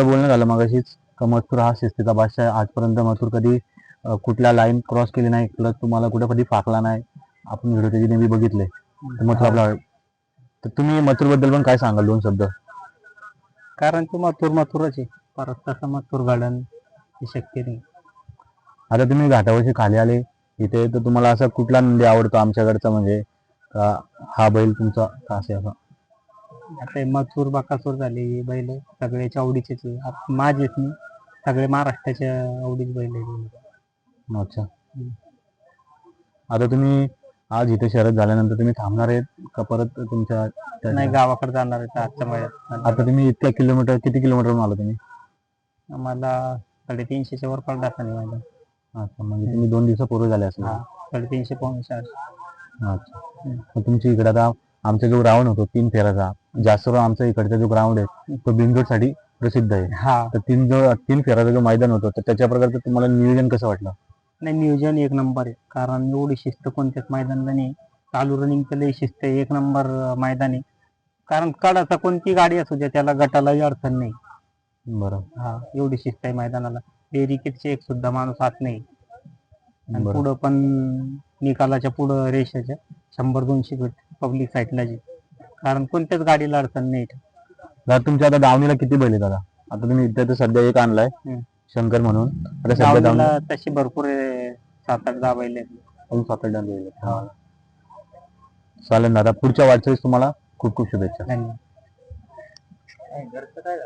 बोलणं झालं मगाशीच का मथुर हा शिस्तीचा बादशाह आहे. आजपर्यंत मथुर कधी कुठल्या लाईन क्रॉस केली नाही, प्लस तुम्हाला कुठे कधी फाकला नाही. आपण व्हिडिओ त्याची नेहमी बघितले. तर मथुर आपला, तर तुम्ही मथुर बद्दल पण काय सांगाल 2 शब्द? कारण तो मथुरच आहे. परत तसं मथुर गार्डन हे शक्य नाही. आता तुम्ही घाटावरशी खाली आले इथे, तर तुम्हाला असा कुठला नंदी आवडतो आमच्याकडचा, म्हणजे हा बैल तुमचा का असे असा? आता मथुर बकासूर झाले हे बैल सगळ्याच्या आवडीचेच आहे. माझेच नाही, सगळे महाराष्ट्राच्या आवडीचे बैल आहे. अच्छा. आता तुम्ही आज इथे शर्यत झाल्यानंतर तुम्ही थांबणार आहेत का परत तुमच्या नाही, गावाकडे जाणार आहे आजच्या महिन्यात. आता तुम्ही इतक्या किलोमीटर, किती किलोमीटर आला तुम्ही? आम्हाला 350च्या वर पडला असं नाही माझा. अच्छा, म्हणजे तुम्ही 2 दिवसापूर्वी झाले असेल. 350 पाऊण 4. अच्छा. मग तुमची इकडे आता आमचा जो ग्राउंड होतो 3 फेऱ्याचा, जास्त करून आमच्या इकडचा जो ग्राउंड आहे तो बिनजोडसाठी प्रसिद्ध आहे. तर 3 फेऱ्याचा जो मैदान होतं, तर त्याच्या प्रकारचं तुम्हाला नियोजन कसं वाटलं? नाही, नियोजन एक नंबर आहे. कारण एवढी शिस्त कोणत्याच मैदानाला नाही. चालू रनिंगचं लई शिस्त आहे, 1 नंबर मैदान आहे. कारण कडाचा कोणती गाडी असू द्या त्याला गटालाही अडचण नाही. बरं. एवढी शिस्त आहे मैदानाला. बेरिकेडचे एक सुद्धा माणूस आत नाही. आणि बरं. पुढं पण निकालाच्या पुढं रेषेच्या 100-200 फीट पब्लिक साईडला जी, कारण कोणत्याच गाडीला अडचण नाही. दादा तुमच्या आता दावणीला किती बैल आहे दादा? आता तुम्ही इथे तर सध्या एक आणलाय शंकर म्हणून. आता सध्या दावणीला तशी भरपूर 7-8-10 बैल आहेत. 7-8 बैल आहेत. चालेल दादा, पुढच्या वाटचालीस तुम्हाला खूप खूप शुभेच्छा. धन्यवाद.